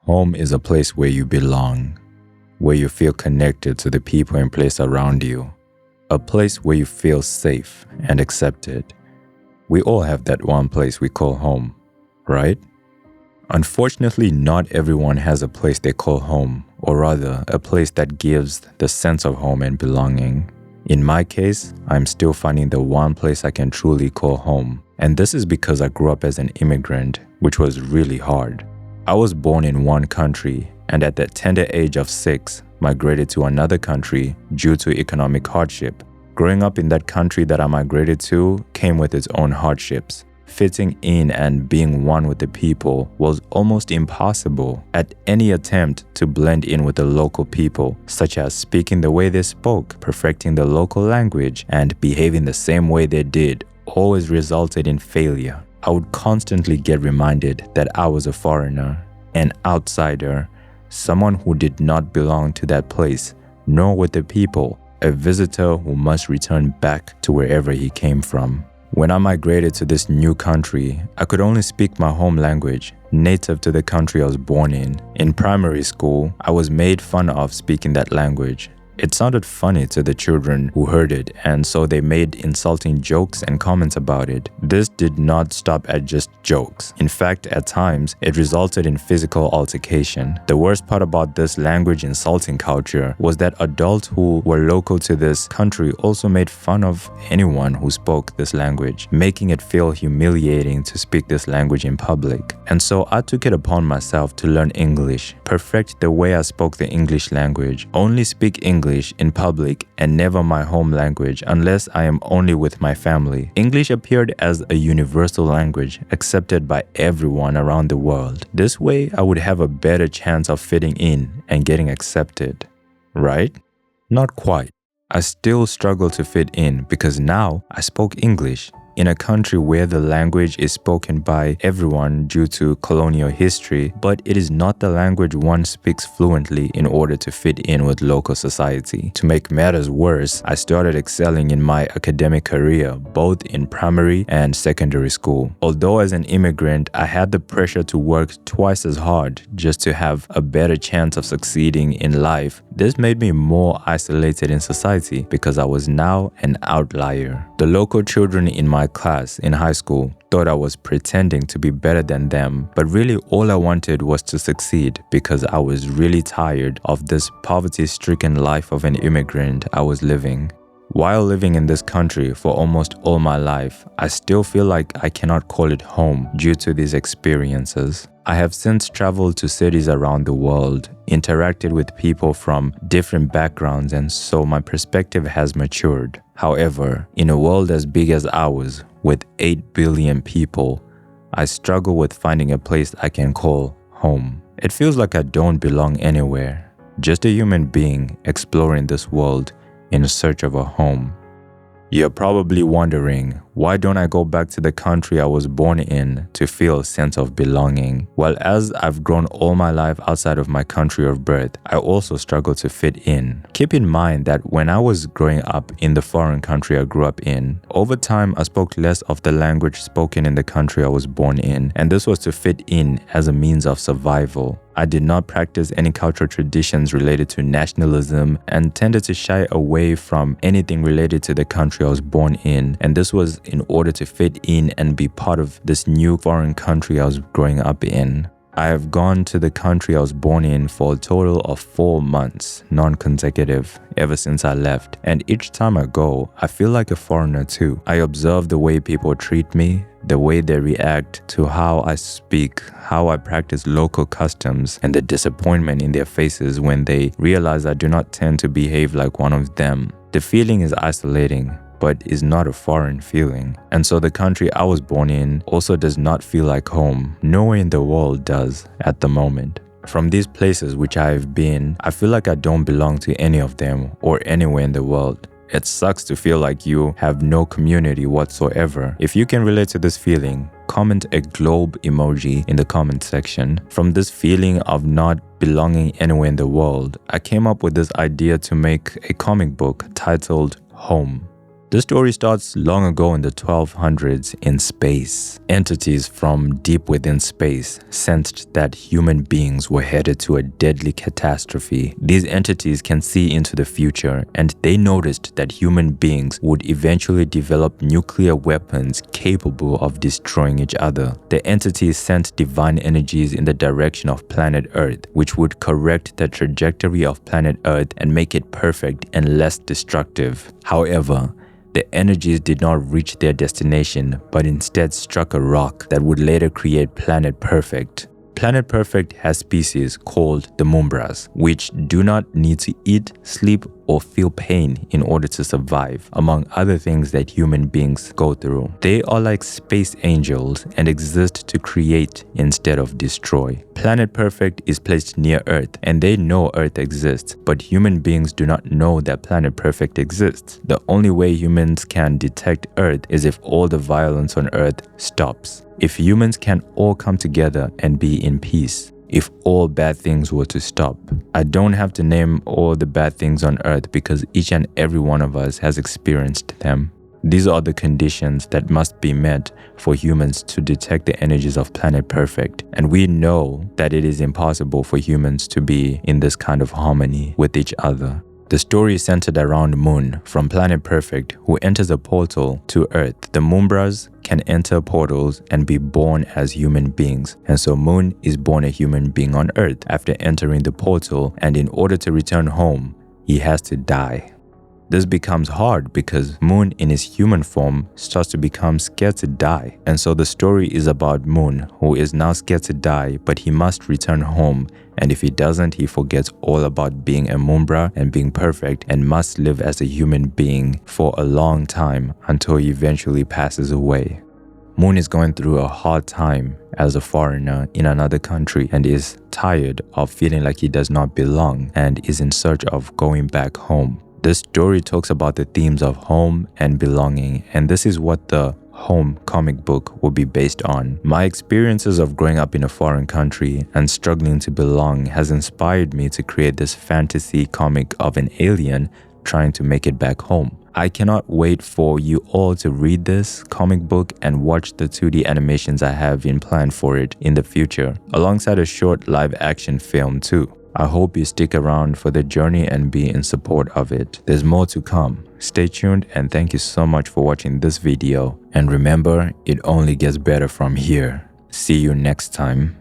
Home is a place where you belong, where you feel connected to the people and place around you, a place where you feel safe and accepted. We all have that one place we call home, right? Unfortunately, not everyone has a place they call home, or rather, a place that gives the sense of home and belonging. In my case, I'm still finding the one place I can truly call home, and this is because I grew up as an immigrant, which was really hard. I was born in one country, and at the tender age of 6, migrated to another country due to economic hardship. Growing up in that country that I migrated to came with its own hardships. Fitting in and being one with the people was almost impossible at any attempt to blend in with the local people, such as speaking the way they spoke, perfecting the local language, and behaving the same way they did, always resulted in failure. I would constantly get reminded that I was a foreigner, an outsider, someone who did not belong to that place, nor with the people, a visitor who must return back to wherever he came from. When I migrated to this new country, I could only speak my home language, native to the country I was born in. In primary school, I was made fun of speaking that language. It sounded funny to the children who heard it, and so they made insulting jokes and comments about it. This did not stop at just jokes. In fact, at times, it resulted in physical altercation. The worst part about this language insulting culture was that adults who were local to this country also made fun of anyone who spoke this language, making it feel humiliating to speak this language in public. And so I took it upon myself to learn English, perfect the way I spoke the English language, only speak English in public and never my home language unless I am only with my family. English appeared as a universal language accepted by everyone around the world. This way, I would have a better chance of fitting in and getting accepted. Right? Not quite. I still struggle to fit in because now I spoke English in a country where the language is spoken by everyone due to colonial history, but it is not the language one speaks fluently in order to fit in with local society. To make matters worse, I started excelling in my academic career, both in primary and secondary school. Although as an immigrant, I had the pressure to work twice as hard just to have a better chance of succeeding in life. This made me more isolated in society because I was now an outlier. The local children in my class in high school thought I was pretending to be better than them, but really all I wanted was to succeed because I was really tired of this poverty-stricken life of an immigrant I was living. While living in this country for almost all my life, I still feel like I cannot call it home due to these experiences. I have since traveled to cities around the world, interacted with people from different backgrounds, and so my perspective has matured. However, in a world as big as ours, with 8 billion people, I struggle with finding a place I can call home. It feels like I don't belong anywhere, just a human being exploring this world in search of a home. You're probably wondering, why don't I go back to the country I was born in to feel a sense of belonging? Well, as I've grown all my life outside of my country of birth, I also struggle to fit in. Keep in mind that when I was growing up in the foreign country I grew up in, over time I spoke less of the language spoken in the country I was born in, and this was to fit in as a means of survival. I did not practice any cultural traditions related to nationalism and tended to shy away from anything related to the country I was born in, and this was in order to fit in and be part of this new foreign country I was growing up in. I have gone to the country I was born in for a total of 4 months, non-consecutive, ever since I left. And each time I go, I feel like a foreigner too. I observe the way people treat me, the way they react to how I speak, how I practice local customs, and the disappointment in their faces when they realize I do not tend to behave like one of them. The feeling is isolating, but is not a foreign feeling. And so the country I was born in also does not feel like home. Nowhere in the world does at the moment. From these places which I have been, I feel like I don't belong to any of them or anywhere in the world. It sucks to feel like you have no community whatsoever. If you can relate to this feeling, comment a globe emoji in the comment section. From this feeling of not belonging anywhere in the world, I came up with this idea to make a comic book titled Home. The story starts long ago in the 1200s in space. Entities from deep within space sensed that human beings were headed to a deadly catastrophe. These entities can see into the future, and they noticed that human beings would eventually develop nuclear weapons capable of destroying each other. The entities sent divine energies in the direction of planet Earth, which would correct the trajectory of planet Earth and make it perfect and less destructive. However, the energies did not reach their destination, but instead struck a rock that would later create Planet Perfect. Planet Perfect has species called the Mumbras, which do not need to eat, sleep, or feel pain in order to survive, among other things that human beings go through. They are like space angels and exist to create instead of destroy. Planet Perfect is placed near Earth, and they know Earth exists, but human beings do not know that Planet Perfect exists. The only way humans can detect Earth is if all the violence on Earth stops. If humans can all come together and be in peace. If all bad things were to stop. I don't have to name all the bad things on Earth because each and every one of us has experienced them. These are the conditions that must be met for humans to detect the energies of Planet Perfect. And we know that it is impossible for humans to be in this kind of harmony with each other. The story is centered around Moon from Planet Perfect, who enters a portal to Earth. The Mumbras can enter portals and be born as human beings, and so Moon is born a human being on Earth after entering the portal, and in order to return home, he has to die. This becomes hard because Moon in his human form starts to become scared to die, and so the story is about Moon, who is now scared to die, but he must return home, and if he doesn't, he forgets all about being a Mumbra and being perfect and must live as a human being for a long time until he eventually passes away. Moon is going through a hard time as a foreigner in another country and is tired of feeling like he does not belong and is in search of going back home. This story talks about the themes of home and belonging, and this is what the Home comic book will be based on. My experiences of growing up in a foreign country and struggling to belong has inspired me to create this fantasy comic of an alien trying to make it back home. I cannot wait for you all to read this comic book and watch the 2D animations I have in plan for it in the future, alongside a short live action film too. I hope you stick around for the journey and be in support of it. There's more to come. Stay tuned and thank you so much for watching this video. And remember, it only gets better from here. See you next time.